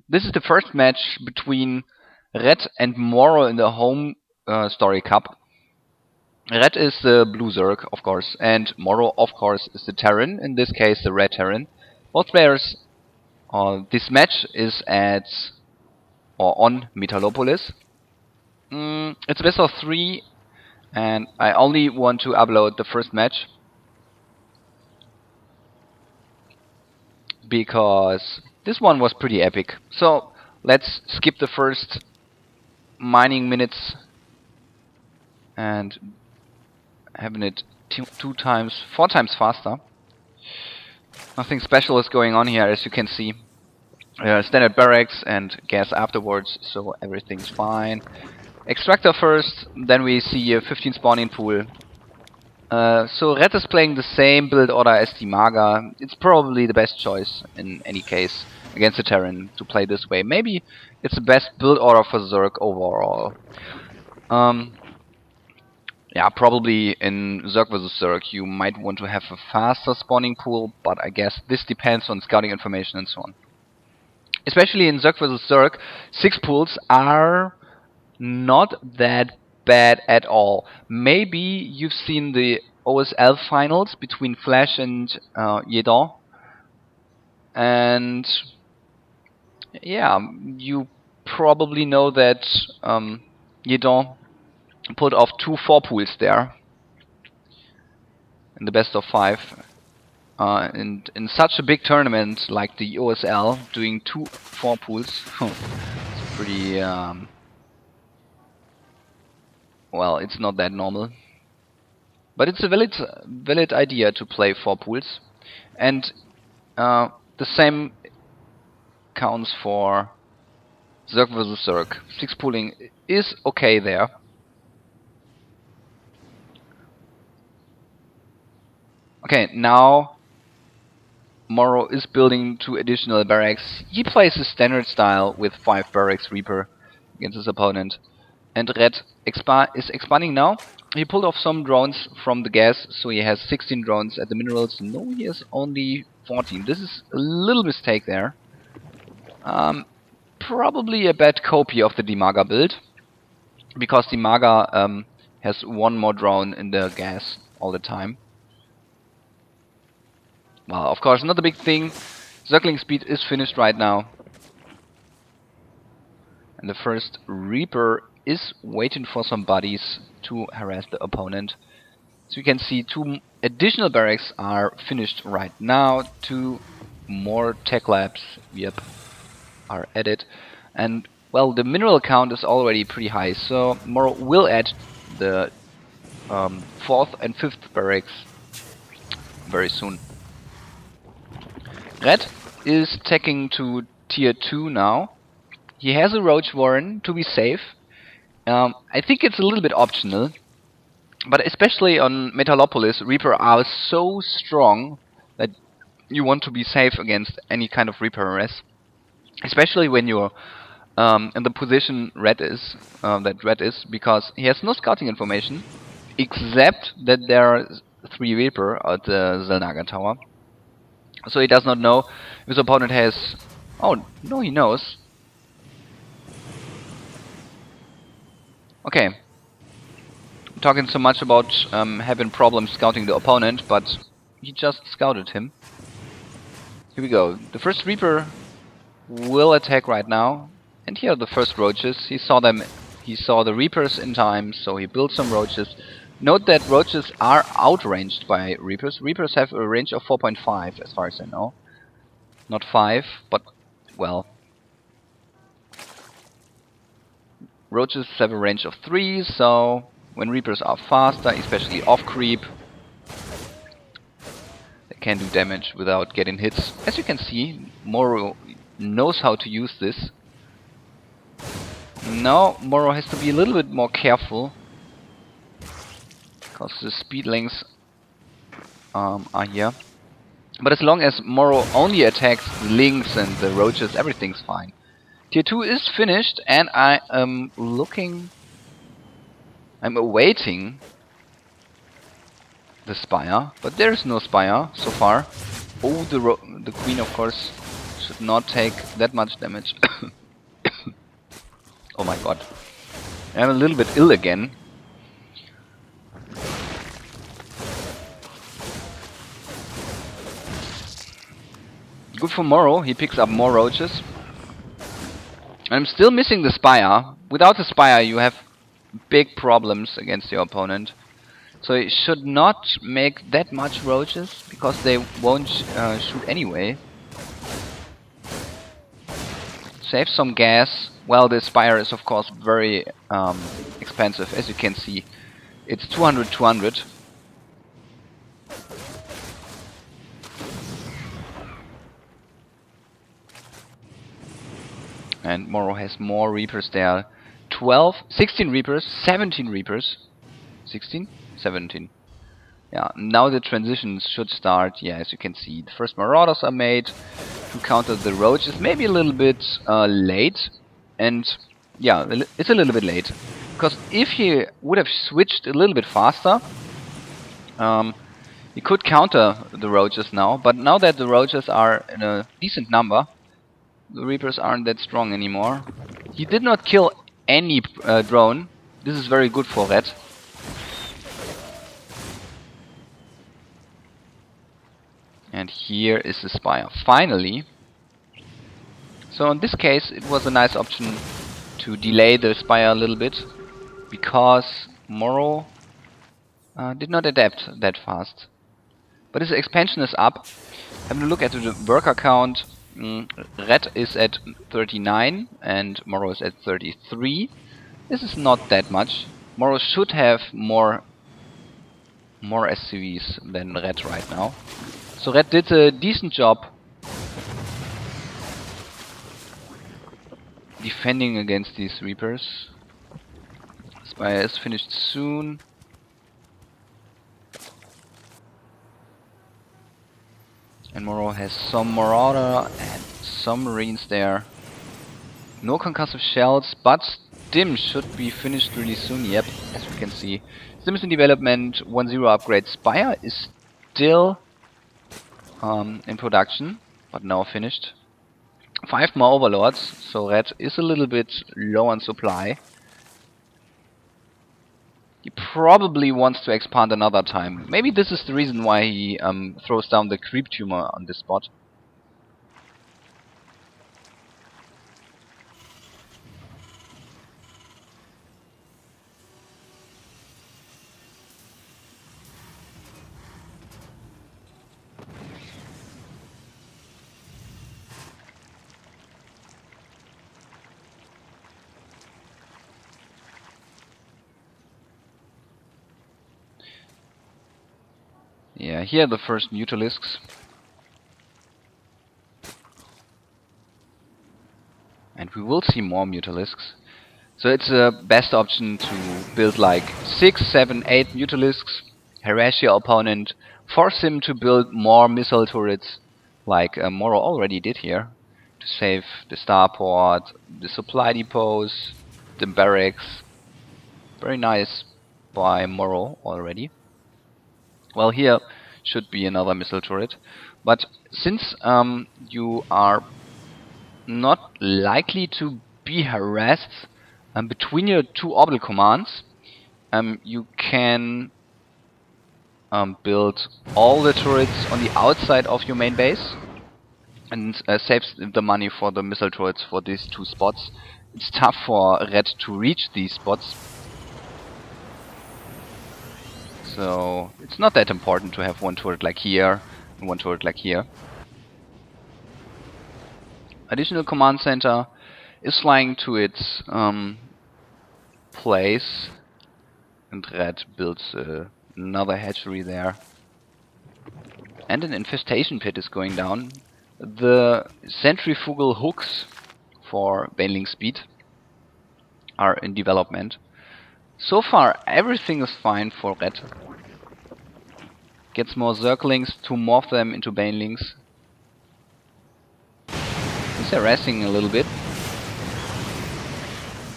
This is the first match between Red and MorroW in the home story cup. Red is the blue Zerg, of course, and MorroW, of course, is the Terran, in this case the red Terran. Both players, this match is at, or on Metalopolis. It's best of 3, and I only want to upload the first match, because this one was pretty epic. So let's skip the first mining minutes and having it 4 times faster. Nothing special is going on here, as you can see. Standard barracks and gas afterwards, so everything's fine. Extractor first, then we see a 15 spawning pool. So Red is playing the same build order as the Maga. It's probably the best choice in any case against the Terran to play this way. Maybe it's the best build order for Zerg overall. Yeah, probably in Zerg vs Zerg you might want to have a faster spawning pool, but I guess this depends on scouting information and so on. Especially in Zerg vs Zerg, 6 pools are not that bad at all. Maybe you've seen the OSL finals between Flash and Yedon, and yeah, you probably know that Yedon pulled off 2 4 pools there in the best of 5. And in such a big tournament like the OSL, doing 2 4 pools, it's pretty well, it's not that normal, but it's a valid idea to play 4 pools, and the same counts for Zerg vs Zerg. 6 pooling is okay there. Okay, now MorroW is building 2 additional barracks. He plays his standard style with 5 barracks Reaper against his opponent. And Red is expanding now. He pulled off some drones from the gas, so he has 16 drones at the minerals. No, he has only 14. This is a little mistake there. Probably a bad copy of the Dimaga build, because Dimaga has 1 more drone in the gas all the time. Well, of course, not a big thing. Circling speed is finished right now. And the first Reaper is waiting for some buddies to harass the opponent. So you can see 2 additional barracks are finished right now. 2 more tech labs, yep, are added. And, well, the mineral count is already pretty high, so MorroW will add the 4th and 5th barracks very soon. Red is taking to tier 2 now. He has a Roach Warren to be safe. I think it's a little bit optional, but especially on Metalopolis, Reaper are so strong that you want to be safe against any kind of Reaper harass. Especially when you're in the position Red is, because he has no scouting information, except that there are 3 Reaper at the Zelnaga tower. So he does not know if his opponent has... Oh, no, he knows. Okay. I'm talking so much about having problems scouting the opponent, but he just scouted him. Here we go. The first Reaper will attack right now. And here are the first roaches. He saw them. He saw the Reapers in time, so he built some roaches. Note that roaches are outranged by Reapers. Reapers have a range of 4.5 as far as I know. Not 5, but, well... Roaches have a range of 3, so when Reapers are faster, especially off creep, they can do damage without getting hits. As you can see, MorroW knows how to use this. Now MorroW has to be a little bit more careful, because the speed lengths are here. But as long as MorroW only attacks the Lynx and the Roaches, everything's fine. Tier 2 is finished, and I am looking... I'm awaiting the Spire, but there is no Spire so far. Oh, the Queen, of course. should not take that much damage. Oh my god. I'm a little bit ill again. Good for MorroW, he picks up more roaches. I'm still missing the Spire. Without the Spire you have big problems against your opponent. So you should not make that much roaches, because they won't shoot anyway. Save some gas. Well, the Spire is of course very expensive, as you can see. It's 200. And MorroW has more Reapers there. 16 Reapers, 17 Reapers. 16? 17. Yeah, now the transitions should start. Yeah, as you can see, the first Marauders are made to counter the roaches. Maybe a little bit late. And yeah, it's a little bit late. Because if he would have switched a little bit faster, he could counter the roaches now. But now that the roaches are in a decent number, the Reapers aren't that strong anymore. He did not kill any drone. This is very good for Red. And here is the Spire, finally. So in this case it was a nice option to delay the Spire a little bit, because MorroW did not adapt that fast. But his expansion is up. Having a look at the worker count, Red is at 39 and MorroW is at 33. This is not that much. MorroW should have more SCVs than Red right now. So Red did a decent job defending against these Reapers. Spire is finished soon. And MorroW has some Marauder and some Marines there. No concussive shells, but Stim should be finished really soon. Yep, as we can see. Stim is in development, 1.0 upgrade. Spire is still in production, but now finished. 5 more Overlords, so Red is a little bit low on supply. He probably wants to expand another time. Maybe this is the reason why he throws down the creep tumor on this spot. Yeah, here are the first Mutalisks. And we will see more Mutalisks. So it's the best option to build like 6, 7, 8 Mutalisks, harass your opponent, force him to build more missile turrets, like MorroW already did here, to save the starport, the supply depots, the barracks. Very nice by MorroW already. Well, here should be another missile turret, but since you are not likely to be harassed between your two orbital commands, you can build all the turrets on the outside of your main base and saves the money for the missile turrets for these two spots. It's tough for Red to reach these spots, so it's not that important to have one turret like here and one turret like here. Additional command center is flying to its place, and Red builds another hatchery there. And an infestation pit is going down. The centrifugal hooks for baneling speed are in development. So far everything is fine for Red. Gets more Zerglings to morph them into banelings. He's harassing a little bit.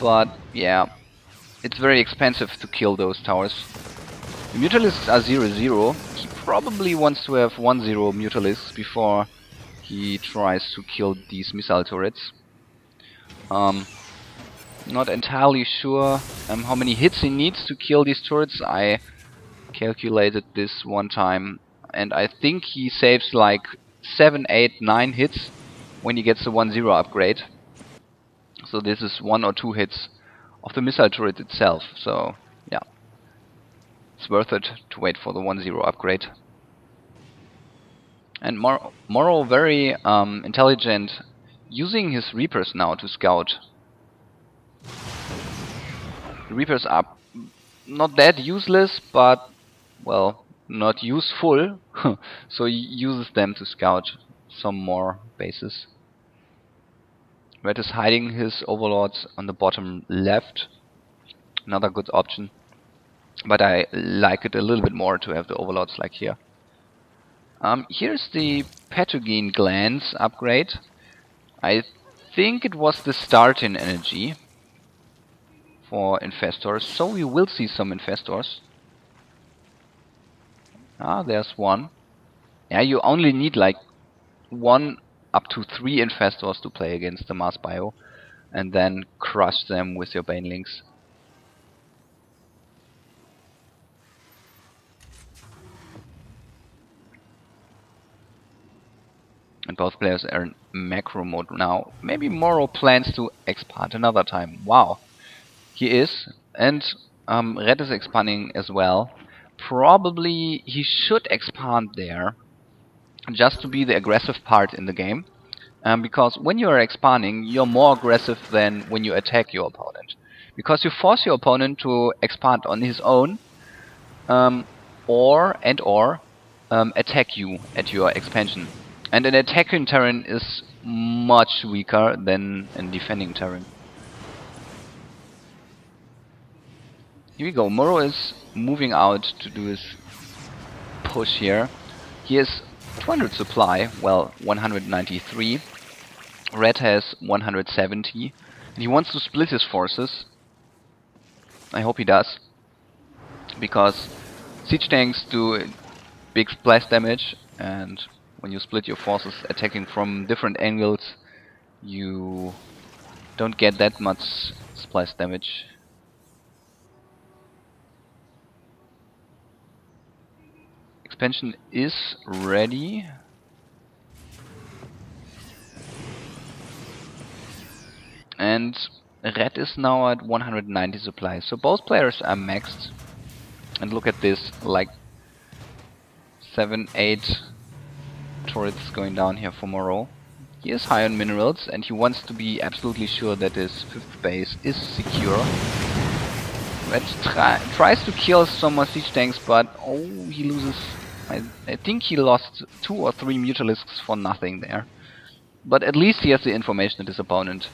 But yeah, it's very expensive to kill those towers. The Mutalisks are 0-0. He probably wants to have 1-0 Mutalisks before he tries to kill these missile turrets. Not entirely sure how many hits he needs to kill these turrets. I calculated this one time, and I think he saves like 7, 8, 9 hits when he gets the 1-0 upgrade. So this is 1 or 2 hits of the missile turret itself. So yeah, it's worth it to wait for the 1-0 upgrade. And MorroW very intelligent, using his Reapers now to scout. The Reapers are not that useless, but, well, not useful. So he uses them to scout some more bases. Red is hiding his overlords on the bottom left. Another good option. But I like it a little bit more to have the overlords like here. Here's the Pathogen Glands upgrade. I think it was the Startin energy for infestors, so we will see some infestors. Ah, there's one. Yeah, you only need like 1 up to 3 infestors to play against the Mars Bio, and then crush them with your Banelings. And both players are in macro mode now. Maybe MorroW plans to expand another time. Wow. He is. And Red is expanding as well. Probably he should expand there, just to be the aggressive part in the game. Because when you are expanding, you're more aggressive than when you attack your opponent. Because you force your opponent to expand on his own, or attack you at your expansion. And an attacking Terran is much weaker than a defending Terran. Here we go. MorroW is moving out to do his push here. He has 200 supply, well, 193. Red has 170. And he wants to split his forces. I hope he does. Because siege tanks do big splash damage, and when you split your forces attacking from different angles, you don't get that much splash damage. Expansion is ready. And Red is now at 190 supply, so both players are maxed. And look at this, like 7, 8 turrets going down here for MorroW. He is high on minerals, and he wants to be absolutely sure that his 5th base is secure. Red tries to kill some more siege tanks, but oh, he loses. I think he lost 2 or 3 Mutalisks for nothing there. But at least he has the information that his opponent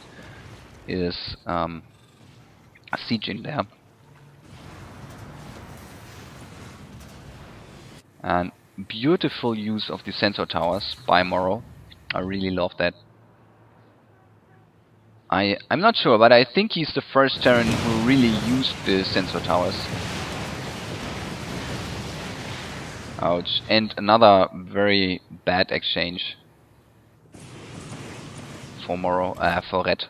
is sieging there. And beautiful use of the sensor towers by MorroW. I really love that. I'm not sure, but I think he's the first Terran who really used the sensor towers. Ouch. And another very bad exchange for MorroW, for Red.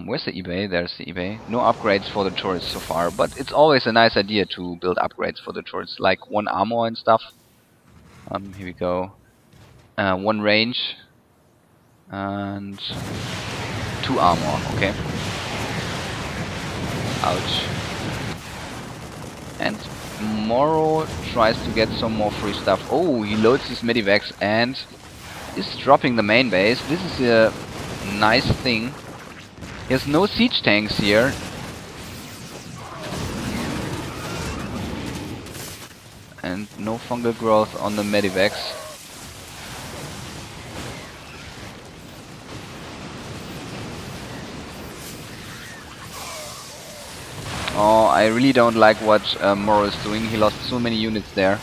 Where's the eBay? There's the eBay. No upgrades for the turrets so far, but it's always a nice idea to build upgrades for the turrets, like 1 armor and stuff. Here we go. 1 range and 2 armor. Okay. Ouch. And MorroW tries to get some more free stuff. Oh, he loads his medivacs and is dropping the main base. This is a nice thing. He has no siege tanks here. And no fungal growth on the medivacs. Oh, I really don't like what MorroW is doing. He lost so many units there.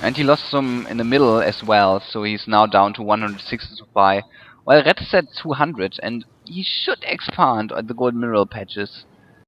And he lost some in the middle as well, so he's now down to 160 supply. Well, Red is at 200, and he should expand at the gold mineral patches.